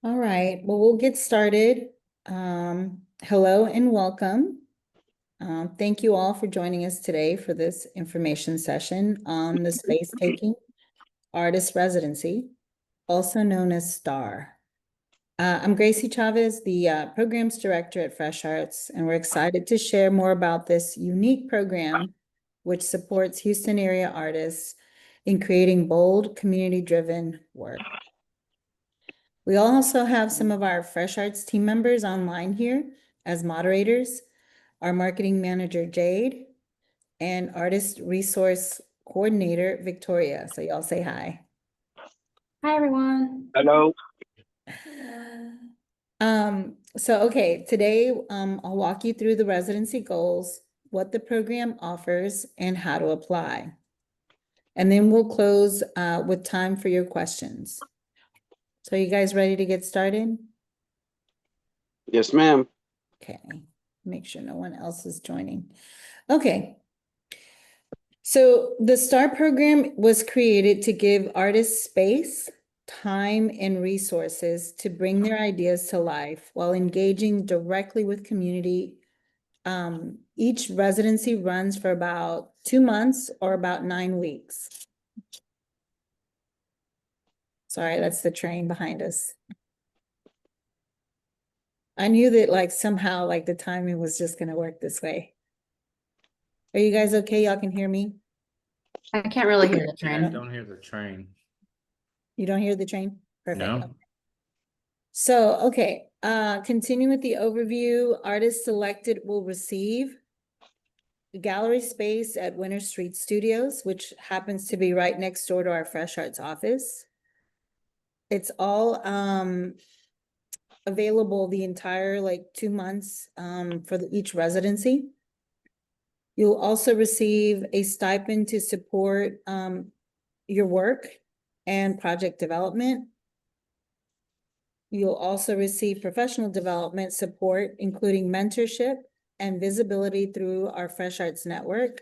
All right, well, we'll get started. Hello and welcome. Thank you all for joining us today for this information session on the Space Taking Artist Residency, also known as STAR. I'm Gracie Chavez, the Programs Director at Fresh Arts, and we're excited to share more about this unique program which supports Houston area artists in creating bold, community-driven work. We also have some of our Fresh Arts team members online here as moderators, our marketing manager, Jade, and artist resource coordinator, Victoria. So y'all say hi. Hi, everyone. Hello. Okay, today I'll walk you through the residency goals, what the program offers, and how to apply. And then we'll close with time for your questions. So you guys ready to get started? Yes, ma'am. Okay, make sure no one else is joining. Okay. So the STAR program was created to give artists space, time, and resources to bring their ideas to life while engaging directly with community. Each residency runs for about 2 months or about 9 weeks. Sorry, that's the train behind us. I knew that like somehow like the timing was just gonna work this way. Are you guys okay? Y'all can hear me? I can't really hear the I train. don't hear the train. You don't hear the train? Perfect. No. Okay. So, okay, continue with the overview. Artists selected will receive gallery space at Winter Street Studios, which happens to be right next door to our Fresh Arts office. It's all available the entire like 2 months for each residency. You'll also receive a stipend to support your work and project development. You'll also receive professional development support, including mentorship and visibility through our Fresh Arts Network.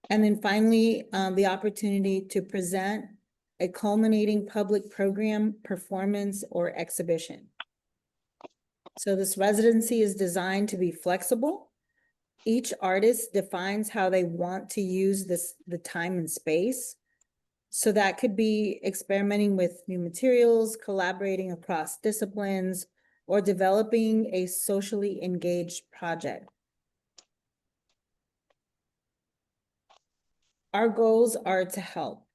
And then finally, the opportunity to present a culminating public program, performance, or exhibition. So this residency is designed to be flexible. Each artist defines how they want to use the time and space. So that could be experimenting with new materials, collaborating across disciplines, or developing a socially engaged project. Our goals are to help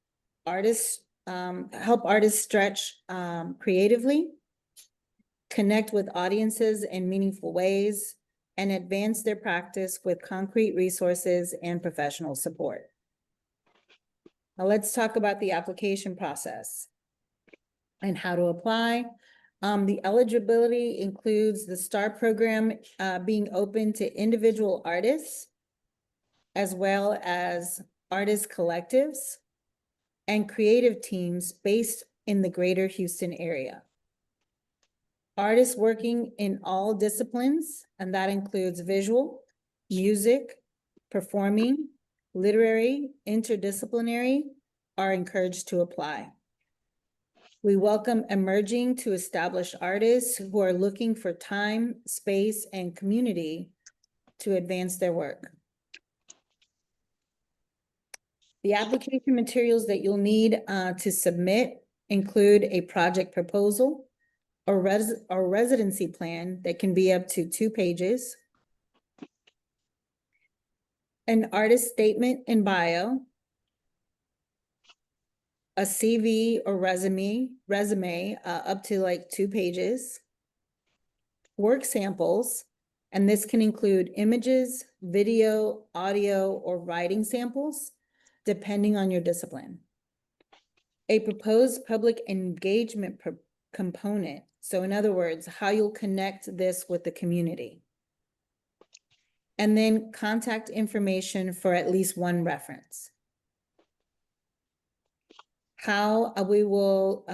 artists stretch creatively, connect with audiences in meaningful ways, and advance their practice with concrete resources and professional support. Now let's talk about the application process and how to apply. The eligibility includes the STAR program being open to individual artists, as well as artist collectives and creative teams based in the greater Houston area. Artists working in all disciplines, and that includes visual, music, performing, literary, interdisciplinary, are encouraged to apply. We welcome emerging to established artists who are looking for time, space, and community to advance their work. The application materials that you'll need to submit include a project proposal, a residency plan that can be up to 2 pages, an artist statement and bio, a CV or resume up to like 2 pages, work samples, and this can include images, video, audio, or writing samples, depending on your discipline. A proposed public engagement component. So in other words, how you'll connect this with the community. And then contact information for at least 1 reference. How we will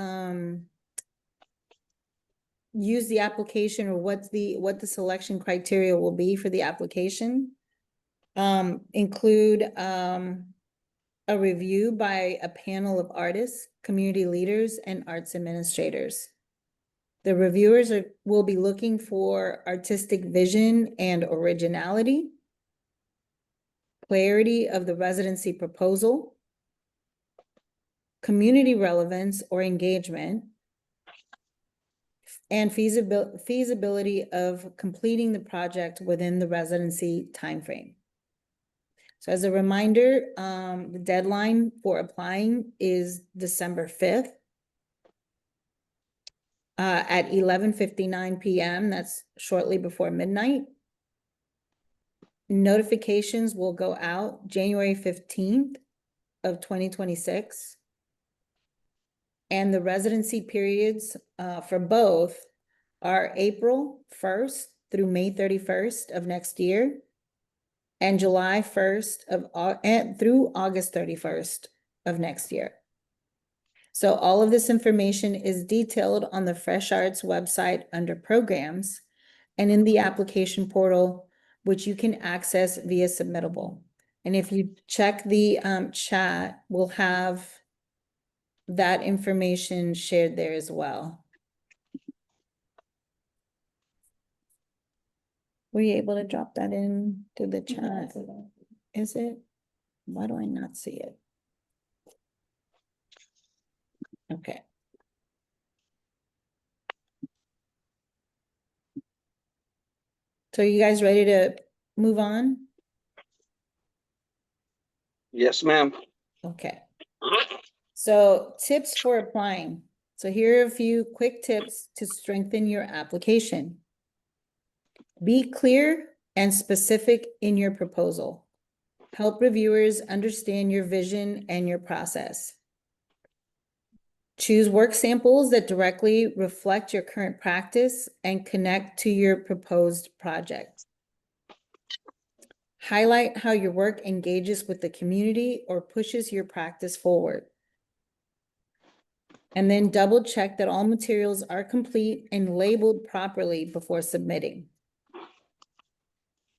use the application, or what the selection criteria will be for the application. Include a review by a panel of artists, community leaders, and arts administrators. The reviewers will be looking for artistic vision and originality, clarity of the residency proposal, community relevance or engagement, and feasibility of completing the project within the residency timeframe. So as a reminder, the deadline for applying is December 5th at 11:59 p.m. That's shortly before midnight. Notifications will go out January 15th of 2026. And the residency periods for both are April 1st through May 31st of next year, and July 1st through August 31st of next year. So all of this information is detailed on the Fresh Arts website under programs and in the application portal, which you can access via submittable. And if you check the chat, we'll have that information shared there as well. Were you able to drop that in to the chat? Is it? Why do I not see it? Okay. So you guys ready to move on? Yes, ma'am. Okay. So tips for applying. So here are a few quick tips to strengthen your application. Be clear and specific in your proposal. Help reviewers understand your vision and your process. Choose work samples that directly reflect your current practice and connect to your proposed project. Highlight how your work engages with the community or pushes your practice forward. And then double check that all materials are complete and labeled properly before submitting.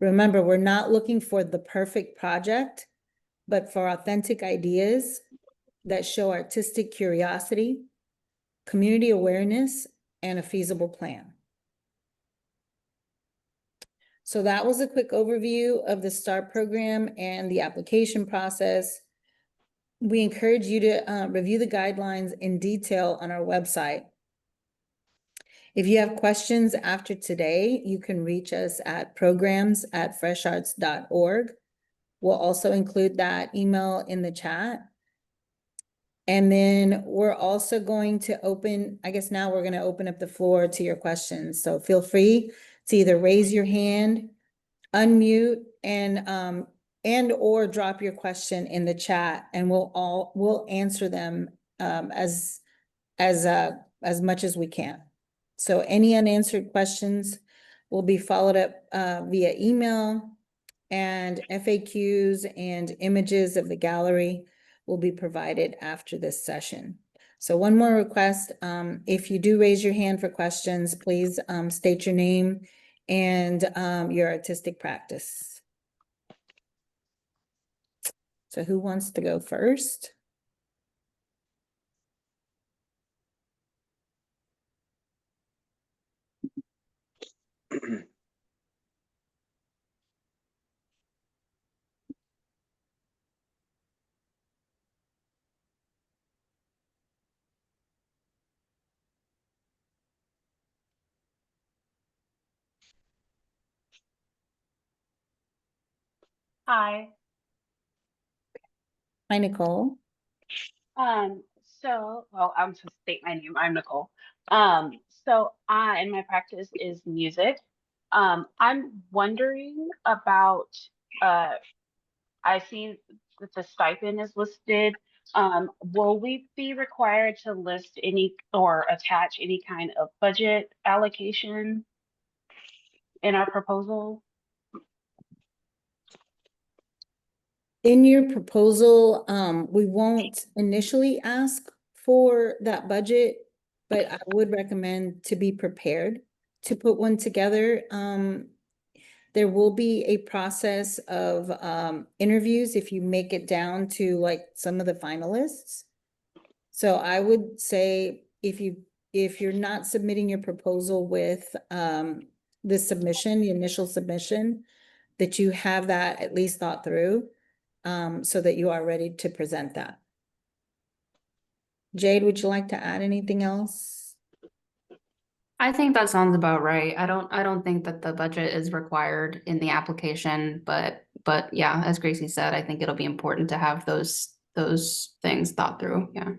Remember, we're not looking for the perfect project, but for authentic ideas that show artistic curiosity, community awareness, and a feasible plan. So that was a quick overview of the START program and the application process. We encourage you to review the guidelines in detail on our website. If you have questions after today, you can reach us at programs@fresharts.org. We'll also include that email in the chat. And then we're also going to open, I guess now we're going to open up the floor to your questions. So feel free to either raise your hand, unmute, and or drop your question in the chat, and we'll answer them as much as we can. So any unanswered questions will be followed up via email, and FAQs and images of the gallery will be provided after this session. So one more request, if you do raise your hand for questions, please state your name and your artistic practice. So who wants to go first? Hi. Hi, Nicole. Well, I'm to state my name. I'm Nicole. And my practice is music. I'm wondering about, uh, I see that the stipend is listed. Will we be required to list any or attach any kind of budget allocation in our proposal? In your proposal, we won't initially ask for that budget, but I would recommend to be prepared to put one together. There will be a process of interviews if you make it down to like some of the finalists. So I would say if you if you're not submitting your proposal with the submission, the initial submission, that you have that at least thought through, so that you are ready to present that. Jade, would you like to add anything else? I think that sounds about right. I don't think that the budget is required in the application, but yeah, as Gracie said, I think it'll be important to have those things thought through, yeah.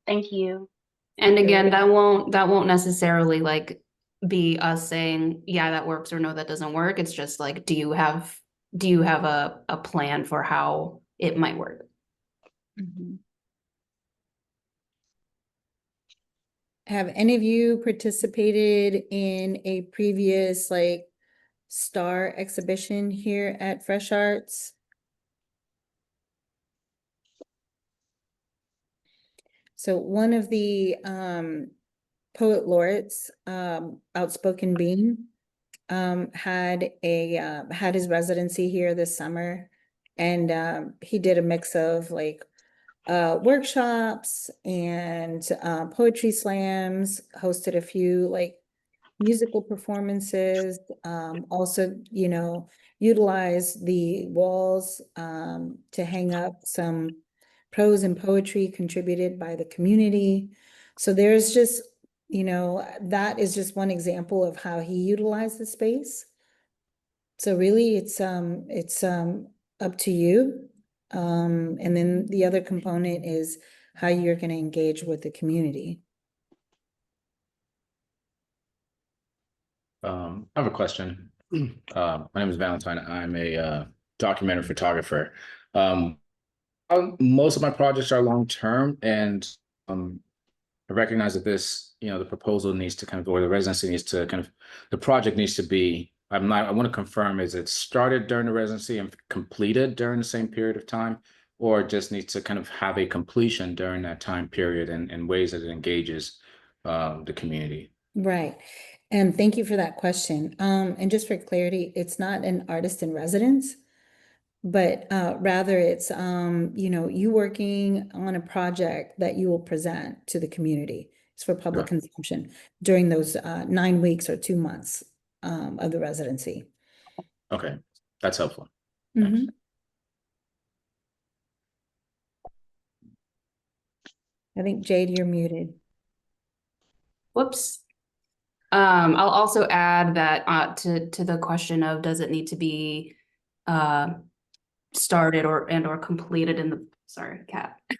Thank you. And again, that won't necessarily like be us saying, yeah, that works, or no, that doesn't work. It's just like, do you have a plan for how it might work? Mhm. Have any of you participated in a previous like star exhibition here at Fresh Arts? So one of the poet laureates, Outspoken Bean, had his residency here this summer, and he did a mix of like workshops and poetry slams, hosted a few like musical performances, also, you know, utilized the walls to hang up some prose and poetry contributed by the community. So there's just, you know, that is just one example of how he utilized the space. So really it's up to you. And then the other component is how you're going to engage with the community. I have a question. My name is Valentine. I'm a documentary photographer. Most of my projects are long-term, and I recognize that this, the proposal needs to kind of, or the residency needs to kind of, the project needs to be, I want to confirm, is it started during the residency and completed during the same period of time, or just needs to kind of have a completion during that time period and ways that it engages the community? Right. And thank you for that question. And just for clarity, it's not an artist in residence, but rather it's, you know, you working on a project that you will present to the community. It's for public Sure. consumption during those 9 weeks or 2 months of the residency. Okay, that's helpful. Mhm. I think Jade, you're muted. Whoops. I'll also add that to the question of, does it need to be started or completed in the, sorry, cat. Of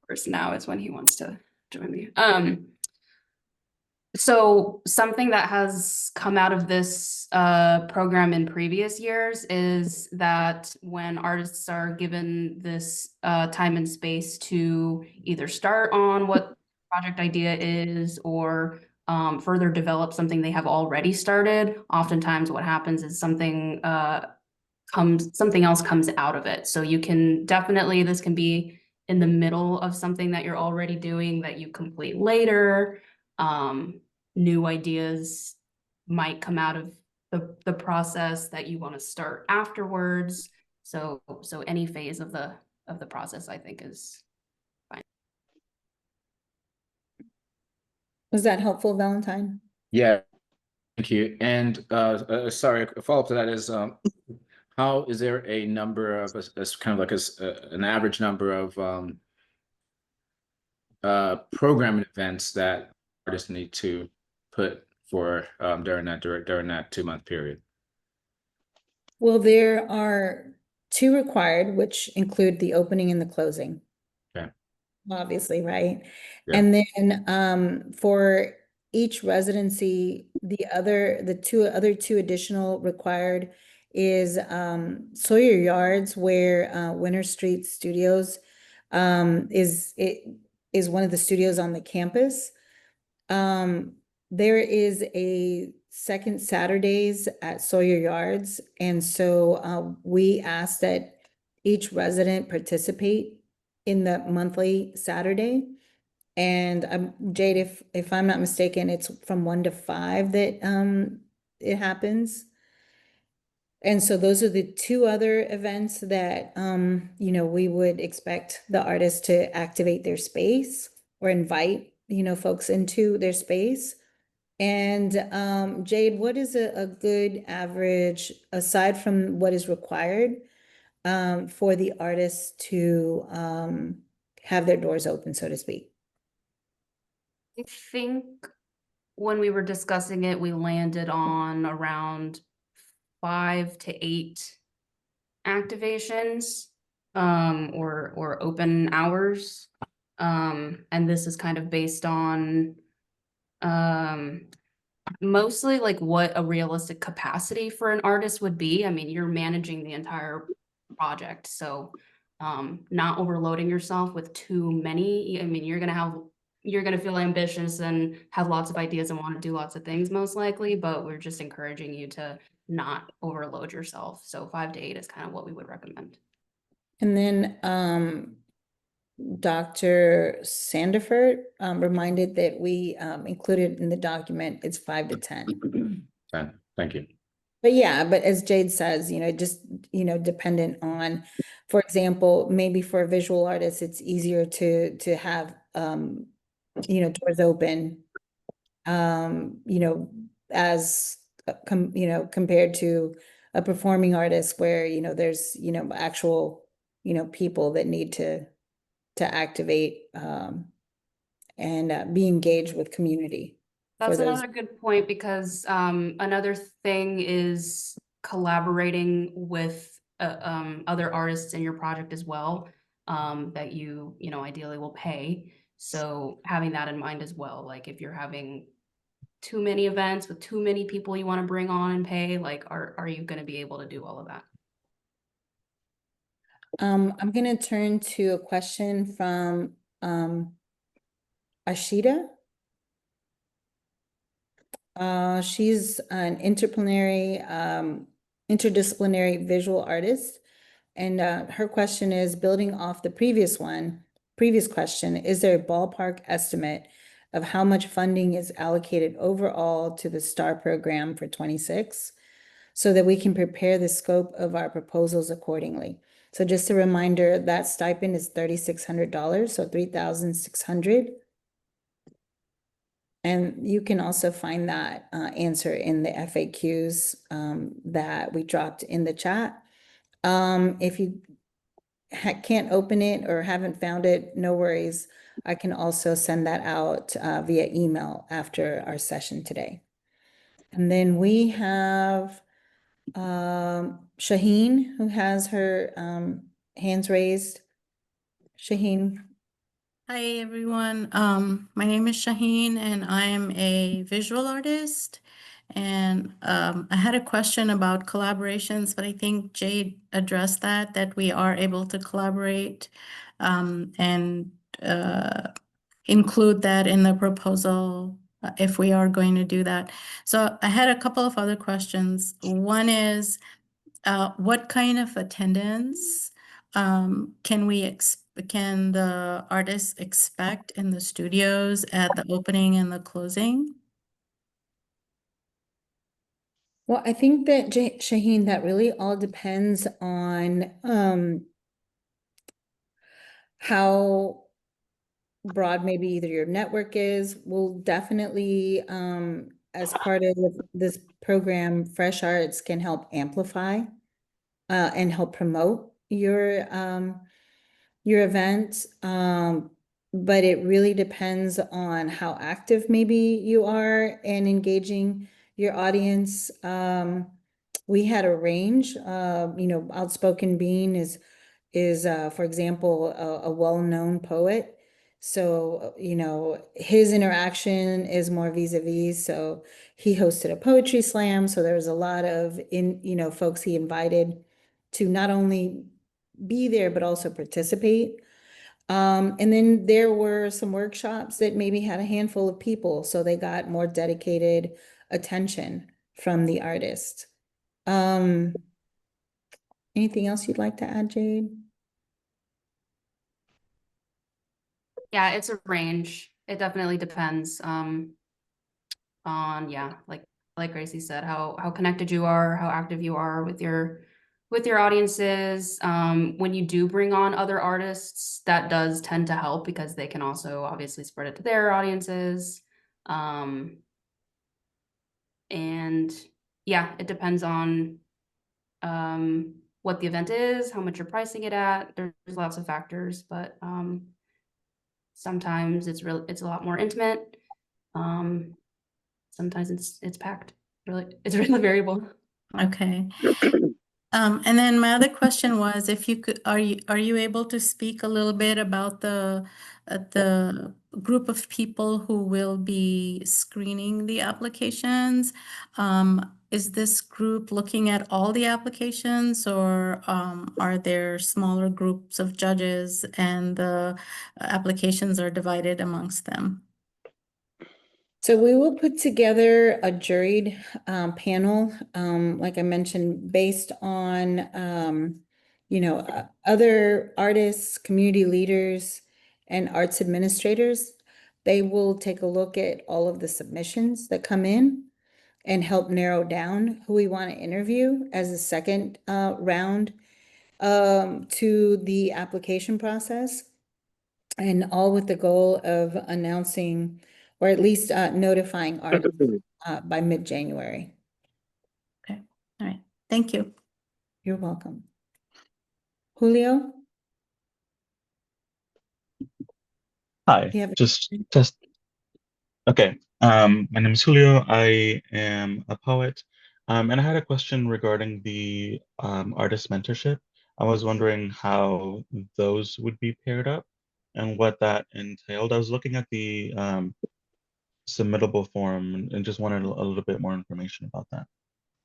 course, now is when he wants to join me. So something that has come out of this program in previous years is that when artists are given this time and space to either start on what project idea is or further develop something they have already started, oftentimes what happens is something else comes out of it. So you can definitely, this can be in the middle of something that you're already doing that you complete later. New ideas might come out of the process that you want to start afterwards. So any phase of the process, I think, is fine. Was that helpful, Valentine? Yeah, thank you. And sorry, a follow-up to that is, how is there a number of kind of like an average number of programming events that artists need to put for during that 2-month period? Well, there are 2 required, which include the opening and the closing. Okay. Obviously, right? Yeah. And then for each residency, the other two additional required is Sawyer Yards, where Winter Street Studios is one of the studios on the campus. There is a second Saturdays at Sawyer Yards, and so we ask that each resident participate in the monthly Saturday. And Jade, if I'm not mistaken, it's from 1 to 5 that it happens. And so those are the two other events that, you know, we would expect the artist to activate their space or invite, you know, folks into their space. And Jade, what is a good average, aside from what is required, for the artists to have their doors open, so to speak? I think when we were discussing it, we landed on around 5 to 8 activations, or open hours. And this is kind of based on, mostly like what a realistic capacity for an artist would be. I mean, you're managing the entire project, so not overloading yourself with too many. I mean, you're gonna feel ambitious and have lots of ideas and want to do lots of things most likely, but we're just encouraging you to not overload yourself. So 5 to 8 is kind of what we would recommend. And then Dr. Sandiford reminded that we included in the document, it's 5 to 10. Thank you. But yeah, but as Jade says, you know, just, you know, dependent on, for example, maybe for a visual artist, it's easier to have, you know, doors open, you know, as, you know, compared to a performing artist where, you know, there's, you know, actual, you know, people that need to activate, and be engaged with community. That's for those. another good point, because another thing is collaborating with other artists in your project as well, that you know, ideally will pay. So having that in mind as well, like if you're having too many events with too many people you want to bring on and pay, like are you going to be able to do all of that? I'm gonna turn to a question from Ashita. She's an interdisciplinary visual artist. And her question is, building off the previous question, is there a ballpark estimate of how much funding is allocated overall to the STAR program for 26, so that we can prepare the scope of our proposals accordingly? So just a reminder, that stipend is $3,600, so 3,600. And you can also find that answer in the FAQs that we dropped in the chat. If you can't open it or haven't found it, no worries. I can also send that out via email after our session today. And then we have Shaheen, who has her hands raised. Shaheen. Hi, everyone. My name is Shaheen, and I am a visual artist. And I had a question about collaborations, but I think Jade addressed that we are able to collaborate and include that in the proposal if we are going to do that. So I had a couple of other questions. One is, what kind of attendance can the artists expect in the studios at the opening and the closing? Well, I think that Shaheen, that really all depends on how broad maybe either your network is. Will definitely, as part of this program, Fresh Arts can help amplify and help promote your event. But it really depends on how active maybe you are in engaging your audience. We had a range, you know, Outspoken Bean is for example, a well-known poet. So, you know, his interaction is more vis-a-vis. So he hosted a poetry slam. So there was a lot of you know, folks he invited to not only be there, but also participate. And then there were some workshops that maybe had a handful of people, so they got more dedicated attention from the artist. Anything else you'd like to add, Jade? Yeah, it's a range. It definitely depends on, yeah, like like Gracie said, how connected you are, how active you are with your audiences. When you do bring on other artists, that does tend to help because they can also obviously spread it to their audiences. And yeah, it depends on what the event is, how much you're pricing it at. There's lots of factors, but sometimes it's a lot more intimate. Sometimes it's packed. It's really variable. Okay. And then my other question was, if you could, are you able to speak a little bit about the group of people who will be screening the applications? Is this group looking at all the applications, or are there smaller groups of judges and the applications are divided amongst them? So we will put together a juried panel, like I mentioned, based on, other artists, community leaders, and arts administrators. They will take a look at all of the submissions that come in and help narrow down who we want to interview as a second round to the application process. And all with the goal of announcing, or at least notifying artists by mid-January. Okay, all right, thank you. You're welcome. Julio? Hi, You have a just question? just okay. My name is Julio. I am a poet, and I had a question regarding the artist mentorship. I was wondering how those would be paired up and what that entailed. I was looking at the submittable form and just wanted a little bit more information about that.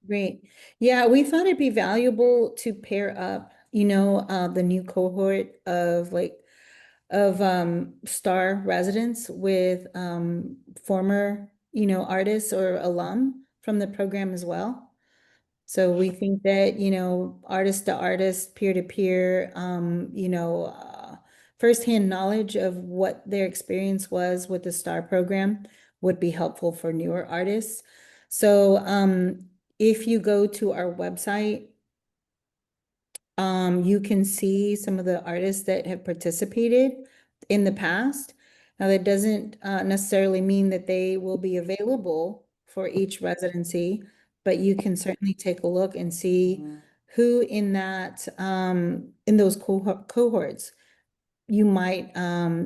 Great. Yeah, we thought it'd be valuable to pair up, the new cohort of star residents with former, artists or alum from the program as well. So we think that, artist to artist, peer to peer, firsthand knowledge of what their experience was with the STAR program would be helpful for newer artists. So if you go to our website, you can see some of the artists that have participated in the past. Now, that doesn't necessarily mean that they will be available for each residency, but you can certainly take a look and see who in those cohorts you might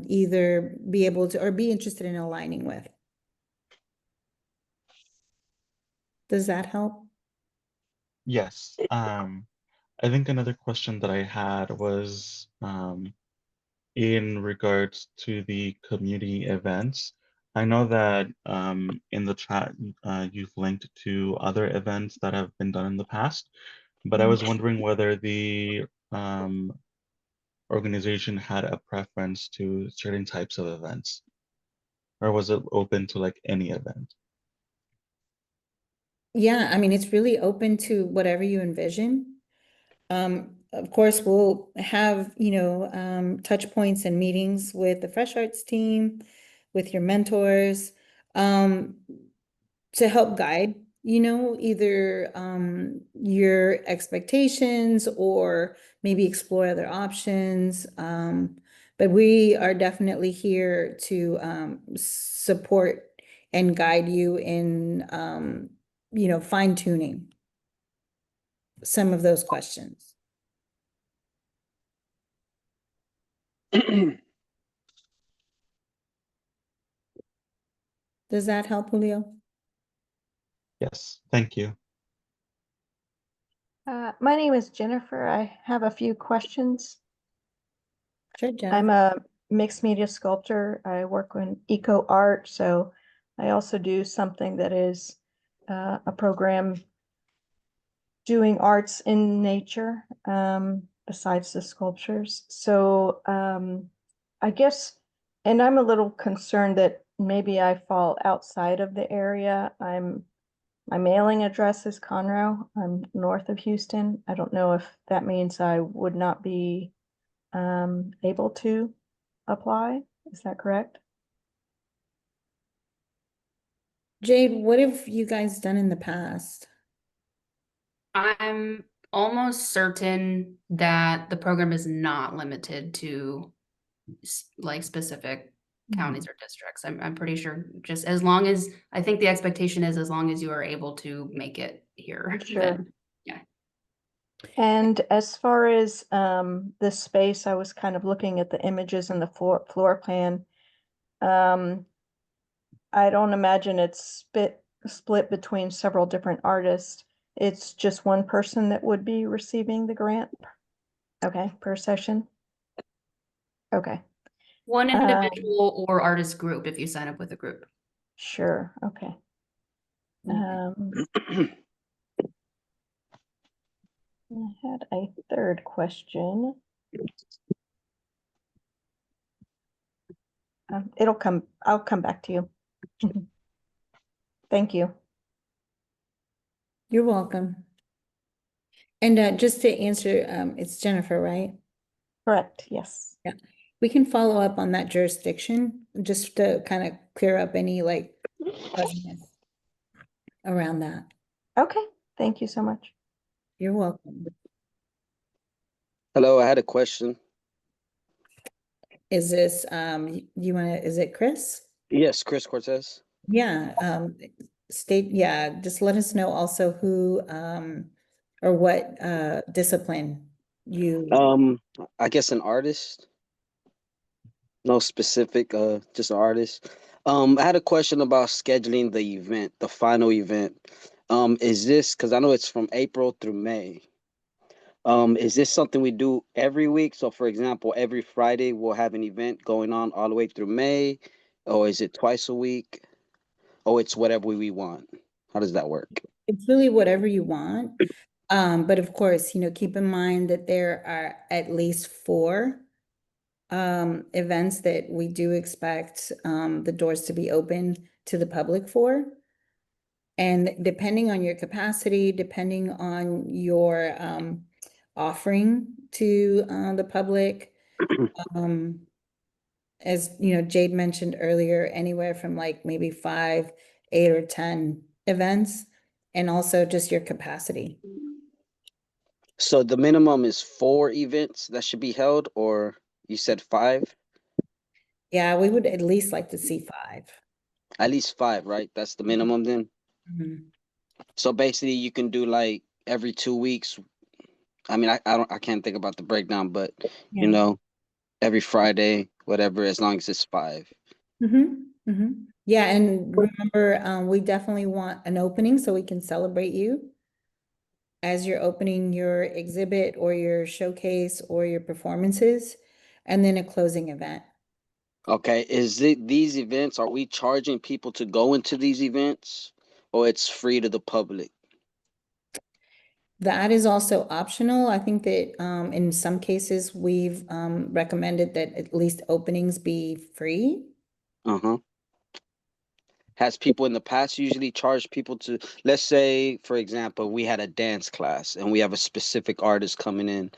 either be able to or be interested in aligning with. Does that help? Yes. I think another question that I had was in regards to the community events. I know that in the chat you've linked to other events that have been done in the past, but I was wondering whether the organization had a preference to certain types of events, or was it open to like any event? Yeah, I mean, it's really open to whatever you envision. Of course, we'll have, touch points and meetings with the Fresh Arts team, with your mentors, to help guide, either your expectations or maybe explore other options. But we are definitely here to support and guide you in, fine tuning some of those questions. Does that help, Julio? Yes, thank you. My name is Jennifer. I have a few questions. Sure, Jennifer. I'm a mixed media sculptor. I work in eco art, so I also do something that is a program doing arts in nature besides the sculptures. So I guess, and I'm a little concerned that maybe I fall outside of the area. My mailing address is Conroe. I'm north of Houston. I don't know if that means I would not be able to apply. Is that correct? Jade, what have you guys done in the past? I'm almost certain that the program is not limited to like specific counties or districts. I'm pretty sure just as long as, I think the expectation is as long as you are able to make it here. Sure. then- And as far as the space, I was kind of looking at the images and the floor plan. I don't imagine it's split between several different artists. It's just one person that would be receiving the grant. Okay, per session. Okay, One Um, individual or artist group if you sign up with a group. sure. Okay. I had a third question. I'll come back to you. Thank you. You're welcome. And just to answer, it's Jennifer, right? Correct, yes. We can follow up on that jurisdiction just to kind of clear up any like fuzziness around that. Okay, thank you so much. You're welcome. Hello, I had a question. Is this, you wanna, is it Chris? Yes, Chris Cortez. Yeah, just let us know also who, or what, discipline you, I guess an artist. No specific, just an artist. I had a question about scheduling the event, the final event. Is this because I know it's from April through May? Is this something we do every week? So, for example, every Friday we'll have an event going on all the way through May, or is it twice a week? Or it's whatever we want? How does that work? it's really whatever you want. But of course, keep in mind that there are at least 4 events that we do expect the doors to be open to the public for. And depending on your capacity, depending on your offering to the public, as Jade mentioned earlier, anywhere from like maybe 5, 8, or 10 events, and also just your capacity. So the minimum is 4 events that should be held, or you said 5? Yeah, we would at least like to see 5. At least 5, right? That's the minimum then. Mhm. So basically, you can do like every 2 weeks. I mean, I can't think about the breakdown, but you Yeah. know, every Friday, whatever, as long as it's 5. Yeah, and remember, we definitely want an opening so we can celebrate you as you're opening your exhibit or your showcase or your performances, and then a closing event. Okay, is it these events? Are we charging people to go into these events, or it's free to the public? That is also optional. I think that in some cases, we've recommended that at least openings be free. Uh-huh. Has people in the past usually charged people to, let's say, for example, we had a dance class and we have a specific artist coming in.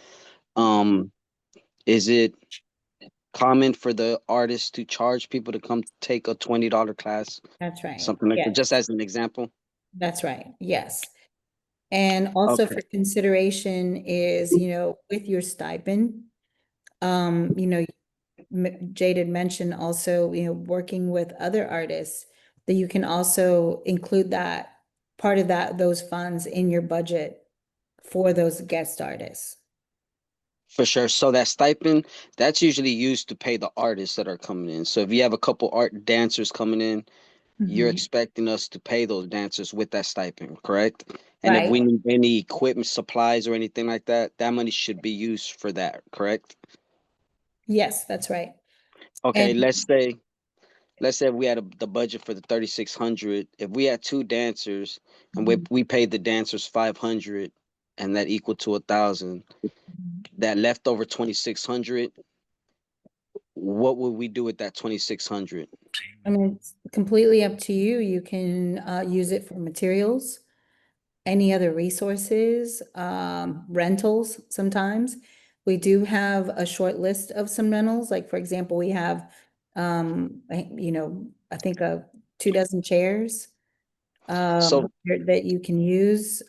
Um, is it common for the artist to charge people to come take a $20 class, That's right. something like that, Yes, just as an example? that's right. Yes. And also Okay. for consideration is, with your stipend, Jade had mentioned also, working with other artists, that you can also include that part of those funds in your budget for those guest artists. For sure. So that stipend, that's usually used to pay the artists that are coming in. So if you have a couple art dancers coming in, you're Mhm. expecting us to pay those dancers with that stipend, correct? And if Right. we need any equipment, supplies, or anything like that, that money should be used for that, correct? Yes, that's right. Okay, And let's say we had the budget for the 3,600. If we had 2 dancers and we paid the dancers 500, and that equal to 1,000, that leftover 2,600, what would we do with that 2,600? I mean, it's completely up to you. You can use it for materials, any other resources, rentals sometimes. We do have a short list of some rentals. Like, for example, we have, I think 2 dozen chairs So that you can use.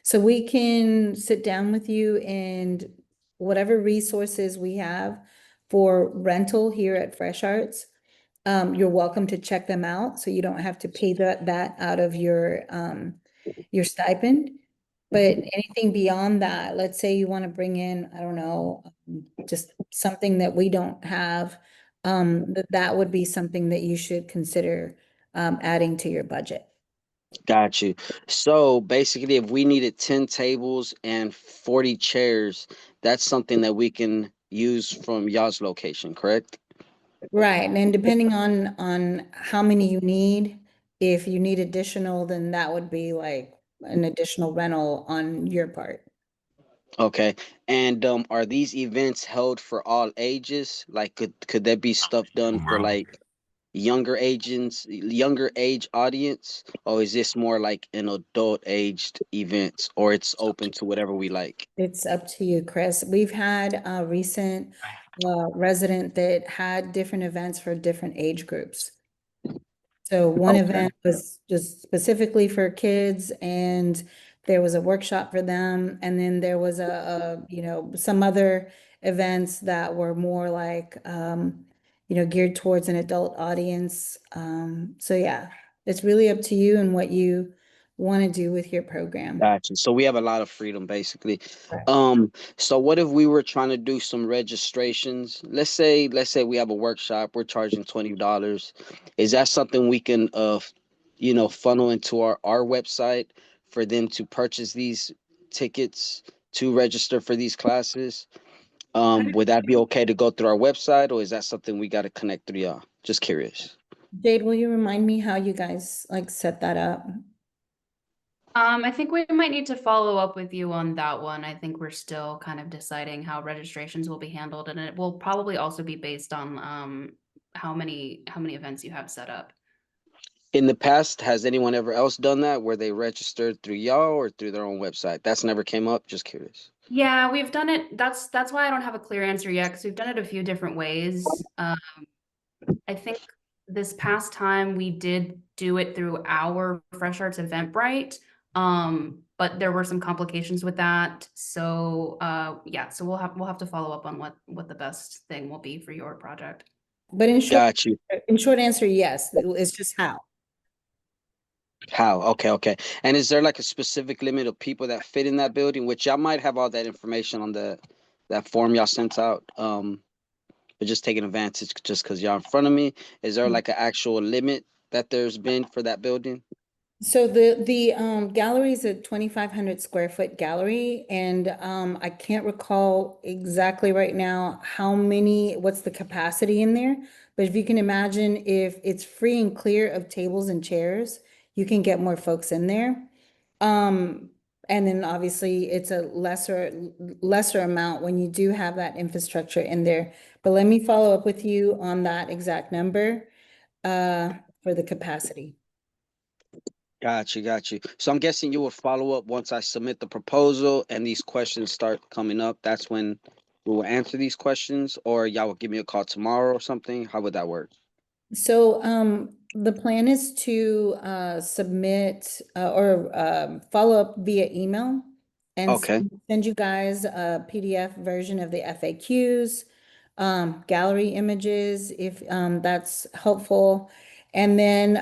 So we can sit down with you and whatever resources we have for rental here at Fresh Arts, you're welcome to check them out. So you don't have to pay that out of your stipend. But anything beyond that, let's say you want to bring in, I don't know, just something that we don't have, that would be something that you should consider adding to your budget. got you. So basically, if we needed 10 tables and 40 chairs, that's something that we can use from y'all's location, correct? Right, and then depending on how many you need, if you need additional, then that would be like an additional rental on your part. Okay. And are these events held for all ages? Like could there be stuff done for like younger age audience, or is this more like an adult aged event, or it's open to whatever we like? It's up to you, Chris. We've had a recent resident that had different events for different age groups. So one Okay. event was just specifically for kids and there was a workshop for them. And then there was some other events that were more like, geared towards an adult audience. So yeah, it's really up to you and what you want to do with your program. Gotcha. So we have a lot of freedom basically. Correct. So what if we were trying to do some registrations? Let's say we have a workshop, we're charging $20. Is that something we can funnel into our website for them to purchase these tickets to register for these classes? Would that be okay to go through our website, or is that something we got to connect through y'all? Just curious. Jade, will you remind me how you guys like set that up? I think we might need to follow up with you on that one. I think we're still kind of deciding how registrations will be handled, and it will probably also be based on how many events you have set up. In the past, has anyone ever else done that where they registered through y'all or through their own website? That's never came up. Just curious. Yeah, we've done it. That's why I don't have a clear answer yet, because we've done it a few different ways. I think this past time we did do it through our Fresh Arts Eventbrite, but there were some complications with that. So yeah, so we'll have to follow up on what the best thing will be for your project. But Got you. in short answer, yes, it's just how. How? Okay, okay. And is there like a specific limit of people that fit in that building? Which y'all might have all that information on that form y'all sent out. But just taking advantage just because y'all in front of me. Is there like an actual limit that there's been for that building? So the gallery is a 2,500 square foot gallery, and I can't recall exactly right now what's the capacity in there. But if you can imagine, if it's free and clear of tables and chairs, you can get more folks in there. And then obviously it's a lesser amount when you do have that infrastructure in there. But let me follow up with you on that exact number for the capacity. Got you, got you. So I'm guessing you will follow up once I submit the proposal and these questions start coming up. That's when we will answer these questions, or y'all will give me a call tomorrow or something. How would that work? So the plan is to submit or follow up via email and Okay. send you guys a PDF version of the FAQs, gallery images, if that's helpful. And then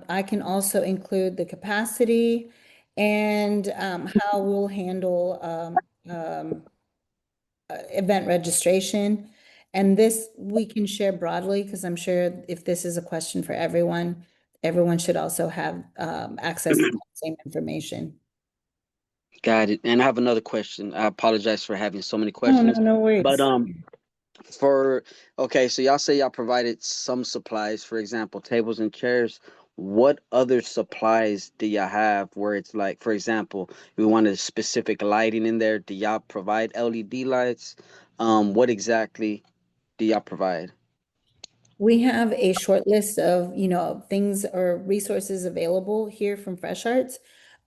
I can also include the capacity and how we'll handle event registration. And this we can share broadly because I'm sure if this is a question for everyone, everyone should also have access to the same information. Got it. And I have another question. I apologize for having so many Oh, no, questions. no But worries. for okay, so y'all say y'all provided some supplies, for example, tables and chairs. What other supplies do y'all have where it's like, for example, we wanted specific lighting in there? Do y'all provide LED lights? What exactly do y'all provide? We have a short list of, things or resources available here from Fresh Arts.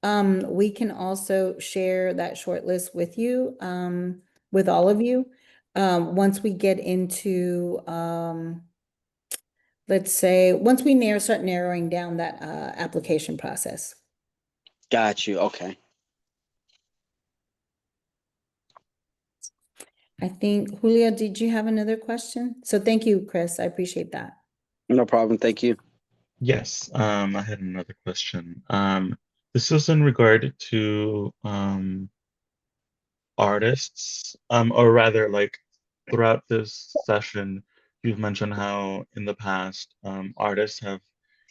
We can also share that short list with you, with all of you. Once we get into let's say, once we start narrowing down that application process. Got you. Okay. I think, Julio, did you have another question? So thank you, Chris. I appreciate that. No problem. Thank you. Yes, I had another question. This is in regard to artists, or rather, like throughout this session, you've mentioned how in the past artists have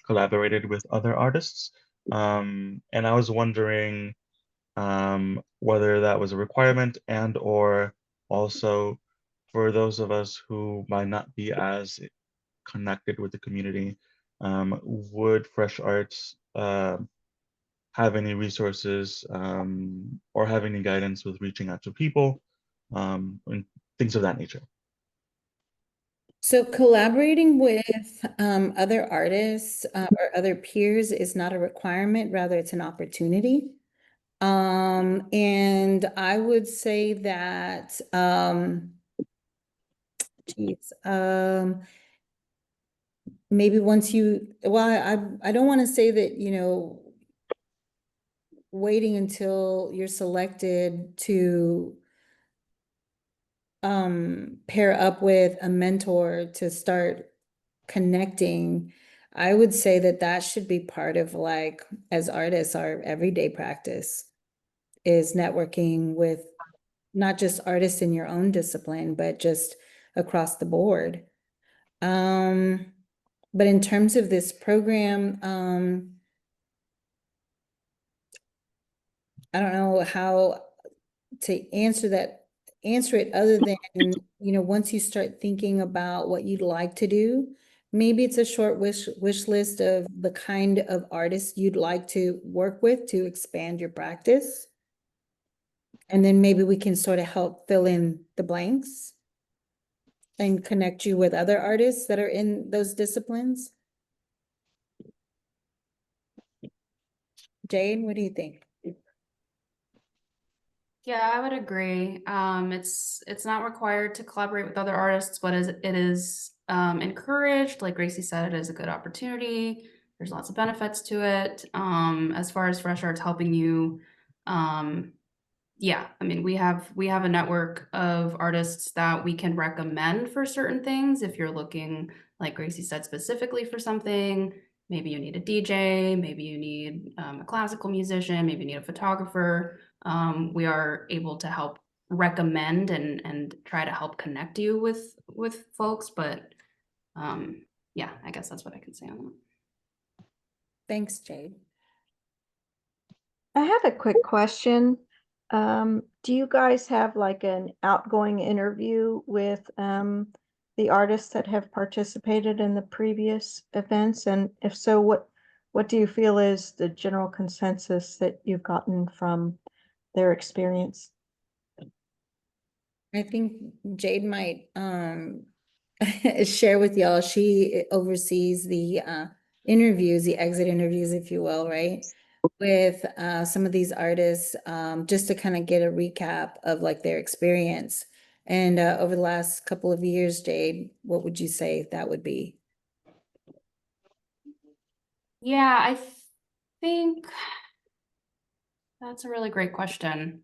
collaborated with other artists. And I was wondering whether that was a requirement and or also for those of us who might not be as connected with the community, would Fresh Arts have any resources or have any guidance with reaching out to people and things of that nature? So collaborating with other artists or other peers is not a requirement, rather it's an opportunity. And I would say that, maybe once you, well, I don't want to say that, you know, waiting until you're selected to pair up with a mentor to start connecting. I would say that that should be part of, like, as artists, our everyday practice is networking with not just artists in your own discipline, but just across the board. But in terms of this program, I don't know how to answer it other than, you know, once you start thinking about what you'd like to do, maybe it's a short wish list of the kind of artists you'd like to work with to expand your practice. And then maybe we can sort of help fill in the blanks and connect you with other artists that are in those disciplines. Jade, what do you think? Yeah, I would agree. It's not required to collaborate with other artists, but it is encouraged. Like Gracie said, it is a good opportunity. There's lots of benefits to it. As far as Fresh Arts helping you, yeah, I mean, we have a network of artists that we can recommend for certain things. If you're looking, like Gracie said, specifically for something, maybe you need a DJ, maybe you need a classical musician, maybe you need a photographer. We are able to help recommend and try to help connect you with folks. But yeah, I guess that's what I can say on that. Thanks, Jade. I have a quick question. Do you guys have like an outgoing interview with the artists that have participated in the previous events? And if so, what do you feel is the general consensus that you've gotten from their experience? I think Jade might share with y'all. She oversees the interviews, the exit interviews, if you will, right? With some of these artists, just to kind of get a recap of like their experience. And over the last couple of years, Jade, what would you say that would be? Yeah, I think that's a really great question.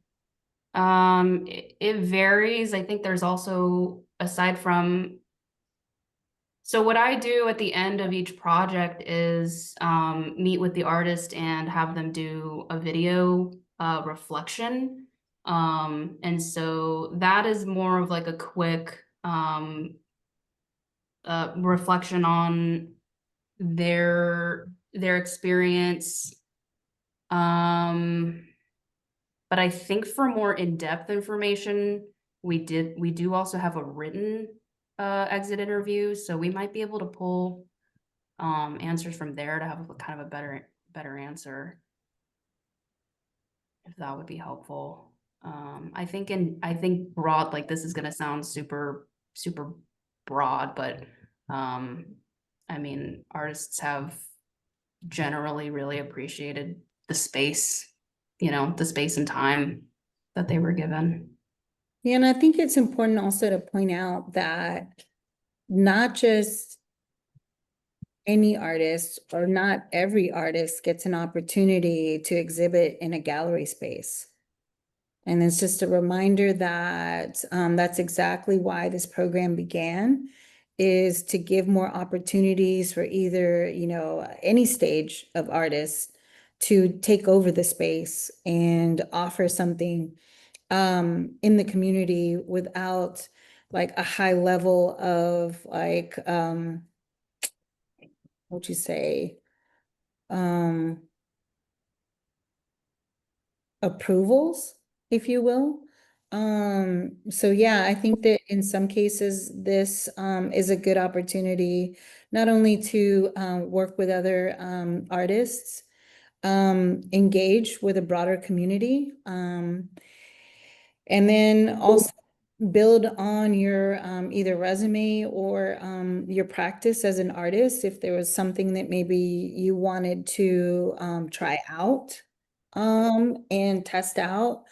It varies. I think there's also, aside from, so what I do at the end of each project is meet with the artist and have them do a video reflection. And so that is more of like a quick reflection on their experience. But I think for more in-depth information, we do also have a written exit interview, so we might be able to pull answers from there to have a kind of a better answer, if that would be helpful. I think broad, like, this is gonna sound super broad, but I mean, artists have generally really appreciated the space, you know, the space and time that they were given. Yeah, and I think it's important also to point out that not just any artist or not every artist gets an opportunity to exhibit in a gallery space. And it's just a reminder that that's exactly why this program began, is to give more opportunities for either, you know, any stage of artists to take over the space and offer something in the community without like a high level of like what'd you say? Approvals, if you will. So yeah, I think that in some cases, this is a good opportunity, not only to work with other artists, engage with a broader community, and then also build on your either resume or your practice as an artist. If there was something that maybe you wanted to try out and test out,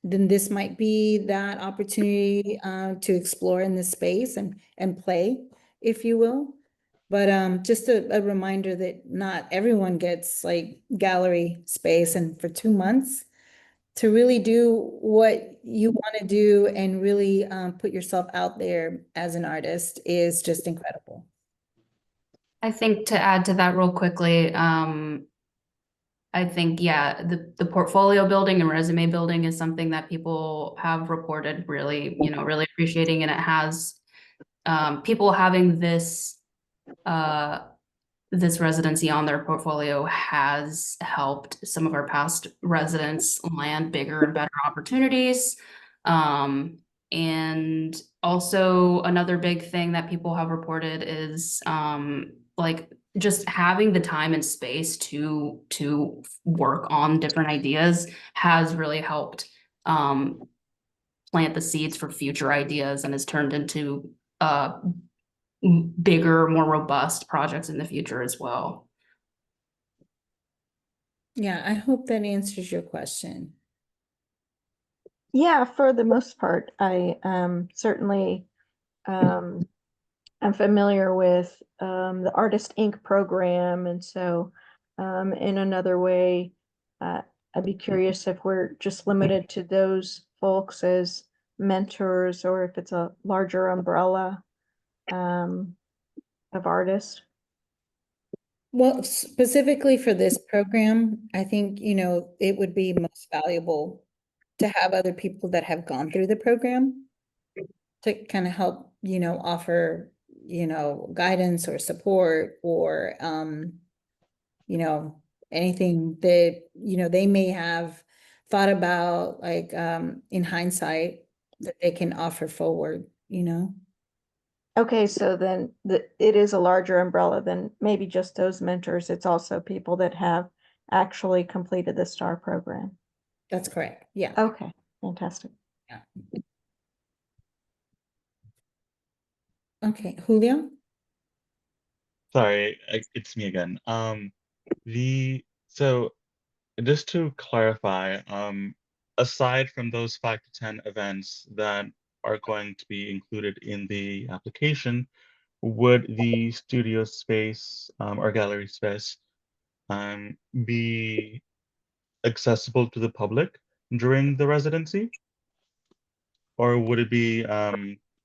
then this might be that opportunity to explore in this space and play, if you will. But just a reminder that not everyone gets like gallery space, and for 2 months to really do what you want to do and really put yourself out there as an artist is just incredible. I think to add to that real quickly, I think, yeah, the portfolio building and resume building is something that people have reported really, you know, really appreciating, and it has people having this this residency on their portfolio has helped some of our past residents land bigger and better opportunities. And also another big thing that people have reported is like just having the time and space to work on different ideas has really helped plant the seeds for future ideas, and has turned into bigger, more robust projects in the future as well. Yeah, I hope that answers your question. Yeah, for the most part, I certainly I'm familiar with the Artist Inc. program, and so in another way, I'd be curious if we're just limited to those folks as mentors, or if it's a larger umbrella of artists. Well, specifically for this program, I think, you know, it would be most valuable to have other people that have gone through the program to kind of help, you know, offer, you know, guidance or support or, you know, anything that, you know, they may have thought about, like, in hindsight, that they can offer forward, you know? Okay, so then it is a larger umbrella than maybe just those mentors. It's also people that have actually completed the STAR program. That's correct. Yeah. Okay, fantastic. Yeah. Okay, Julio? Sorry, it's me again. So just to clarify, aside from those 5 to 10 events that are going to be included in the application, would the studio space or gallery space be accessible to the public during the residency, or would it be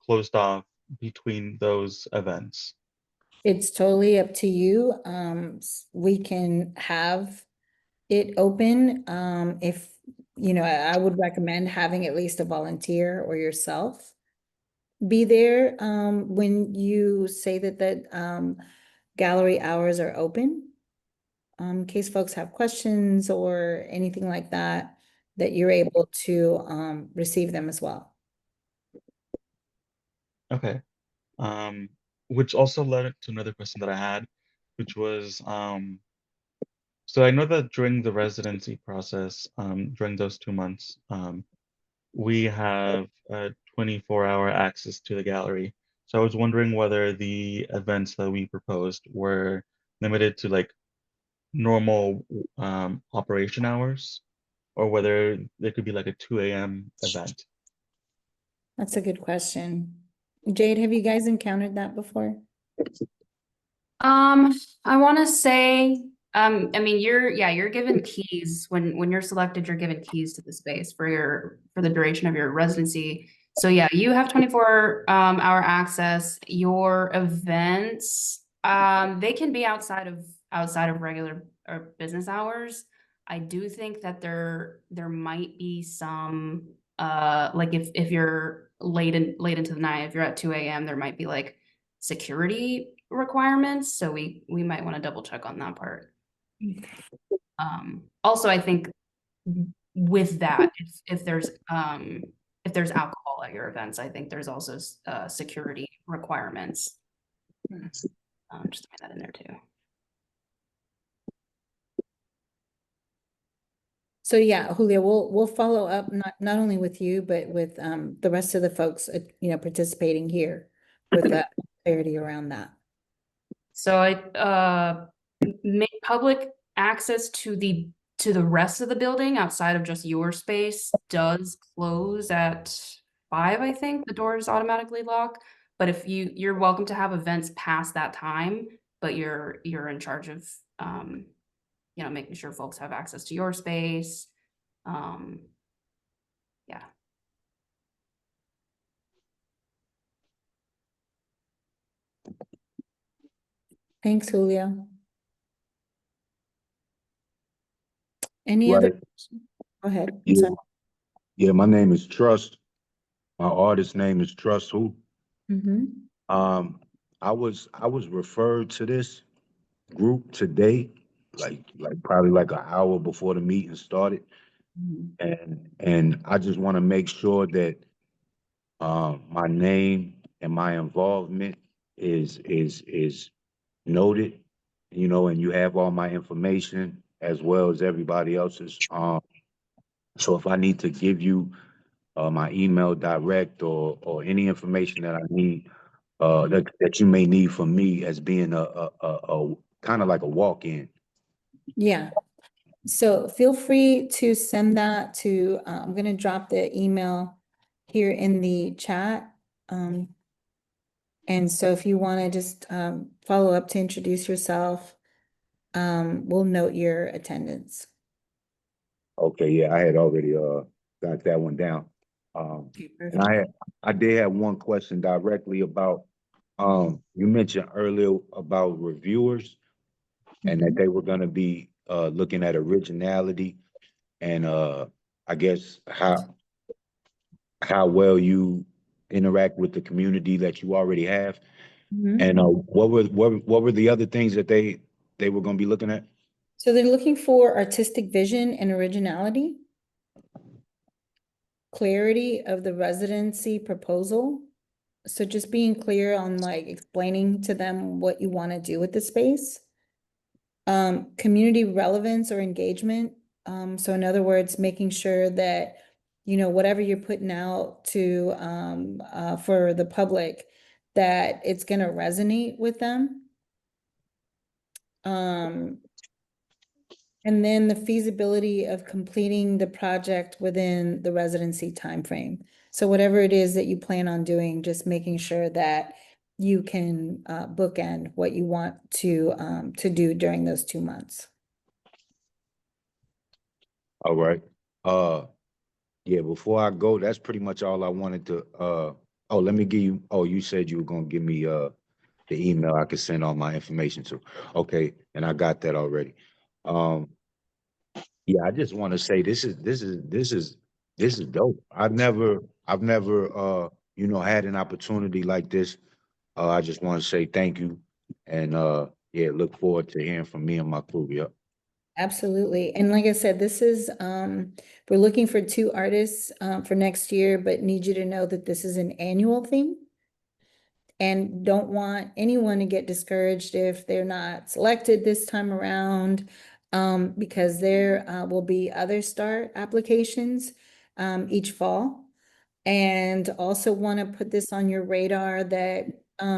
closed off between those events? It's totally up to you. We can have it open. If, you know, I would recommend having at least a volunteer or yourself be there when you say that gallery hours are open. In case folks have questions or anything like that, that you're able to receive them as well. Okay. Which also led to another question that I had, which was, so I know that during the residency process, during those 2 months, we have 24-hour access to the gallery. So I was wondering whether the events that we proposed were limited to like normal operation hours, or whether there could be like a 2 a.m. event. That's a good question. Jade, have you guys encountered that before? I want to say, I mean, you're given keys when you're selected, you're given keys to the space for the duration of your residency. So yeah, you have 24 hour access. Your events, they can be outside of regular or business hours. I do think that there might be some like if you're late into the night, if you're at 2 a.m., there might be like security requirements, so we might want to double check on that part. Also, I think with that, if there's alcohol at your events, I think there's also security requirements. Just to put that in there too. So yeah, Julia, we'll follow up not only with you, but with the rest of the folks, participating here with that clarity around that. So I make public access to the rest of the building outside of just your space does close at 5, I think. The doors automatically lock. But if you're welcome to have events past that time, but you're in charge of making sure folks have access to your space. Yeah. Thanks, Julia. Any Right. other? Go ahead. I'm Yeah. sorry. Yeah, my name is Trust. My artist name is Trust Who. Mhm. I was referred to this group today, like probably like an hour before the meeting started, Mhm. and I just want to make sure that my name and my involvement is noted, and you have all my information as well as everybody else's. So if I need to give you my email direct or any information that I need that you may need from me as being a kind of like a walk-in. Yeah. So feel free to send that to, I'm gonna drop the email here in the chat. And so if you want to just follow up to introduce yourself, we'll note your attendance. Okay, yeah, I had already got that one down. Okay, And I did have one question directly about you mentioned earlier about reviewers and that Mhm. they were going to be looking at originality and I guess how well you interact with the community that you already have. Mhm. And what were the other things that they were going to be looking at? So they're looking for artistic vision and originality, clarity of the residency proposal. So just being clear on like explaining to them what you want to do with the space. Community relevance or engagement. So in other words, making sure that, whatever you're putting out to, for the public, that it's gonna resonate with them. And then the feasibility of completing the project within the residency timeframe. So whatever it is that you plan on doing, just making sure that you can bookend what you want to do during those 2 months. All right. Yeah, before I go, that's pretty much all I wanted to let me give you you said you were gonna give me the email I could send all my information to. Okay, and I got that already. Um yeah, I just want to say this is dope. I've never had an opportunity like this. I just want to say thank you and yeah, look forward to hearing from me and my crew. Yep. Absolutely. And like I said, this is, we're looking for 2 artists for next year, but need you to know that this is an annual thing. And don't want anyone to get discouraged if they're not selected this time around, because there will be other STAR applications each fall. And also want to put this on your radar that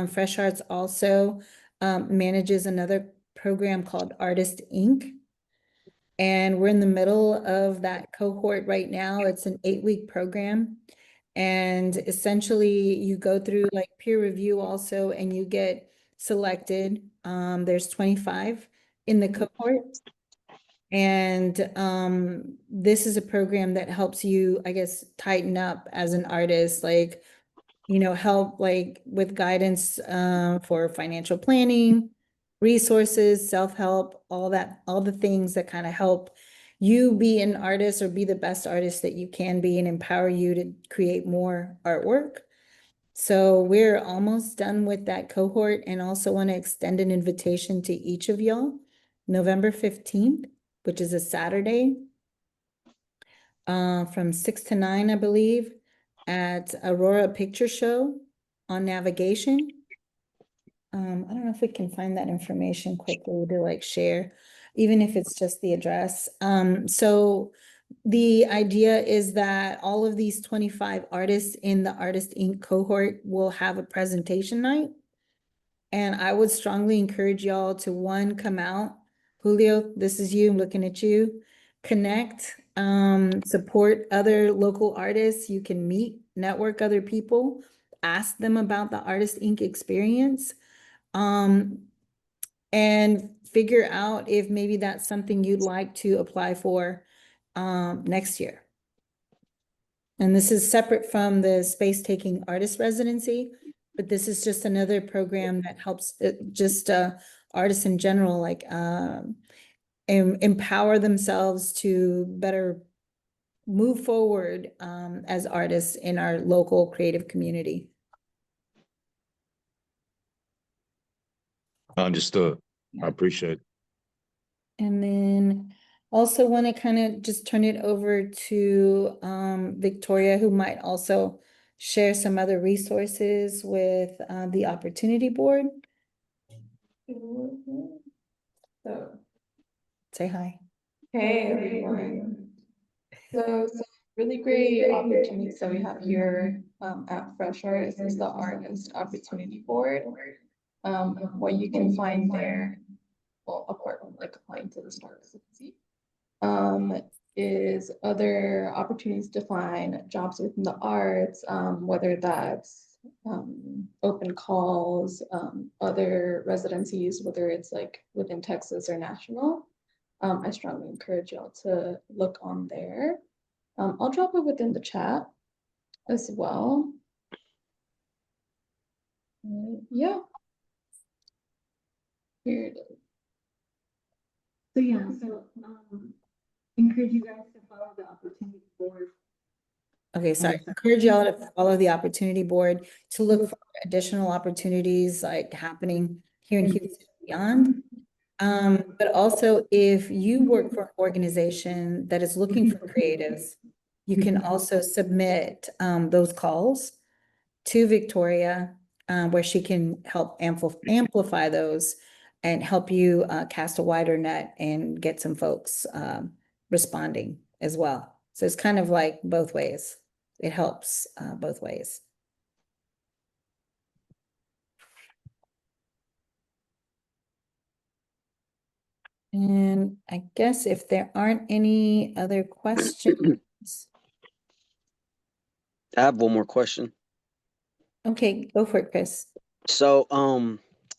Fresh Arts also manages another program called Artist Inc. And we're in the middle of that cohort right now. It's an 8-week program. And essentially you go through like peer review also, and you get selected. There's 25 in the cohort. And this is a program that helps you, I guess, tighten up as an artist, like, help like with guidance for financial planning, resources, self-help, all the things that kind of help you be an artist or be the best artist that you can be and empower you to create more artwork. So we're almost done with that cohort, and also want to extend an invitation to each of y'all, November 15th, which is a Saturday, from 6 to 9, I believe, at Aurora Picture Show on Navigation. I don't know if we can find that information quickly to like share, even if it's just the address. So the idea is that all of these 25 artists in the Artist Inc. cohort will have a presentation night. And I would strongly encourage y'all to, one, come out. Julio, this is you, I'm looking at you. Connect, support other local artists. You can meet, network other people, ask them about the Artist Inc. experience. And figure out if maybe that's something you'd like to apply for next year. And this is separate from the Space Taking Artist Residency, but this is just another program that helps artists in general, like empower themselves to better move forward as artists in our local creative community. Understood. I appreciate it. And then also want to kind of just turn it over to Victoria, who might also share some other resources with the Opportunity Board. So say hi. Hey everyone. So some really great opportunities that we have here at Fresh Artists is the Artist Opportunity Board. What you can find there, well, apart from like applying to the Star Residency, is other opportunities to find jobs within the arts, whether that's open calls, other residencies, whether it's like within Texas or national. I strongly encourage y'all to look on there. I'll drop it within the chat as well. Yeah. Here it is. So yeah, encourage you guys to follow the Opportunity Board. Okay, sorry. Encourage y'all to follow the Opportunity Board to look for additional opportunities like happening here in Houston and beyond. But also, if you work for an organization that is looking for creatives, you can also submit those calls to Victoria, where she can help amplify those and help you cast a wider net and get some folks responding as well. So it's kind of like both ways. It helps both ways. And I guess if there aren't any other questions. I have one more question. Okay, go for it, Chris. So,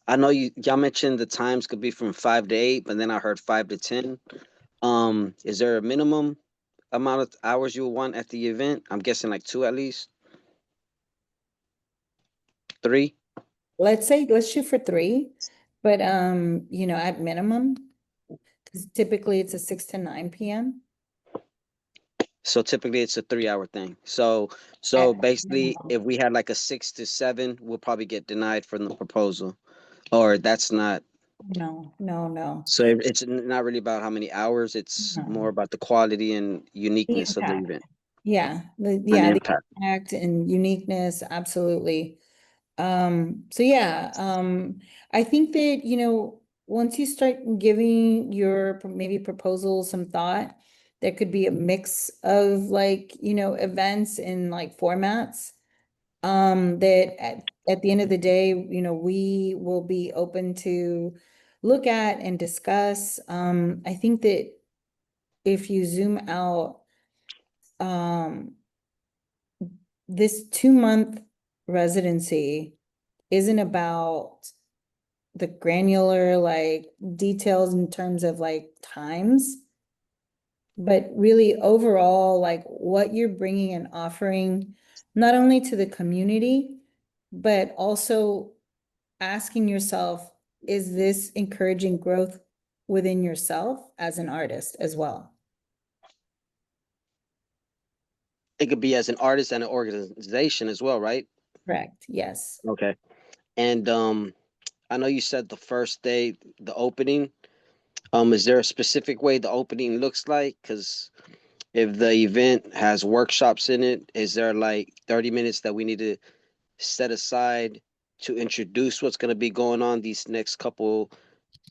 I know y'all mentioned the times could be from 5 to 8, but then I heard 5 to 10. Is there a minimum amount of hours you would want at the event? I'm guessing like 2 at least. 3? Let's shoot for 3, but at minimum, because typically it's a 6 to 9 p.m. So typically it's a 3-hour thing. So At basically, minimum. if we had like a 6 to 7, we'll probably get denied from the proposal, or that's not. No. So it's not really about how many hours. It's No. more about the quality and The uniqueness of the impact. event. Yeah, the And the impact. impact and uniqueness, absolutely. So yeah, I think that, once you start giving your maybe proposal some thought, there could be a mix of like, events and like formats. That at the end of the day, we will be open to look at and discuss. I think that if you zoom out, this 2-month residency isn't about the granular like details in terms of like times. But really overall, like what you're bringing and offering, not only to the community, but also asking yourself, is this encouraging growth within yourself as an artist as well? It could be as an artist and an organization as well, right? Correct, yes. Okay. And I know you said the first day, the opening. Is there a specific way the opening looks like? Because if the event has workshops in it, is there like 30 minutes that we need to set aside to introduce what's going to be going on these next couple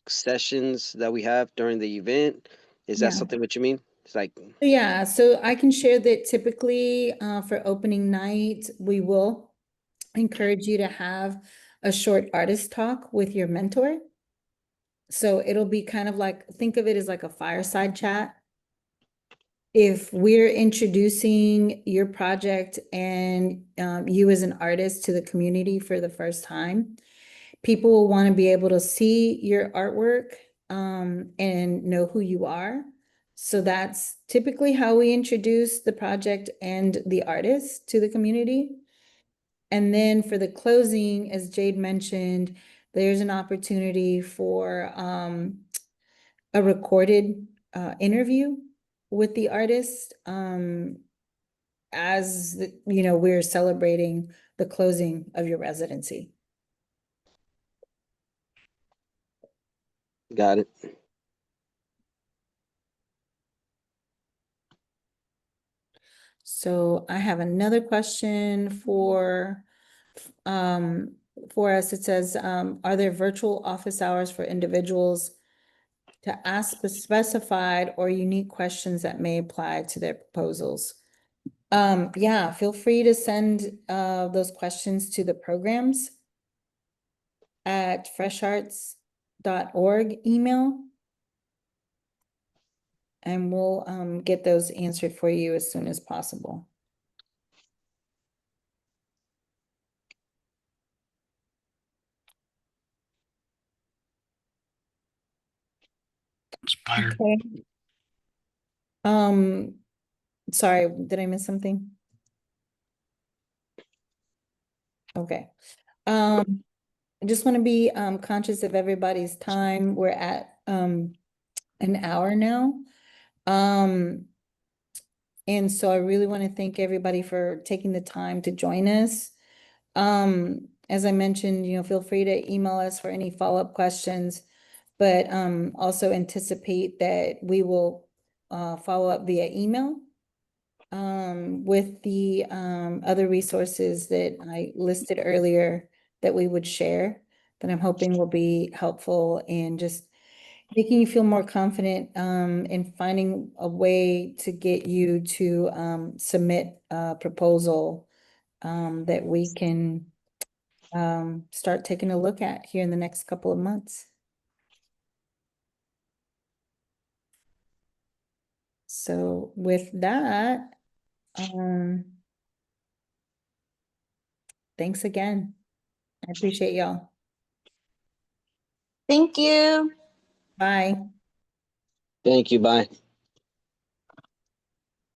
sessions that we have during the event? Is that Yeah. something what you mean? It's like, Yeah, so I can share that typically for opening night, we will encourage you to have a short artist talk with your mentor. So it'll be kind of like, think of it as like a fireside chat. If we're introducing your project and you as an artist to the community for the first time, people will want to be able to see your artwork and know who you are. So that's typically how we introduce the project and the artist to the community. And then for the closing, as Jade mentioned, there's an opportunity for a recorded interview with the artist as we're celebrating the closing of your residency. got it. So I have another question for us. It says, are there virtual office hours for individuals to ask specified or unique questions that may apply to their proposals? Yeah, feel free to send those questions to the programs at fresharts.org email. And we'll get those answered for you as soon as possible. Spider. Okay. Sorry, did I miss something? Okay. I just want to be conscious of everybody's time. We're at an hour now. And so I really want to thank everybody for taking the time to join us. As I mentioned, feel free to email us for any follow-up questions, but also anticipate that we will follow up via email with the other resources that I listed earlier that we would share, that I'm hoping will be helpful in just making you feel more confident in finding a way to get you to submit a proposal that we can start taking a look at here in the next couple of months. So with that, thanks again. I appreciate y'all. Thank you. Bye. Thank you. Bye.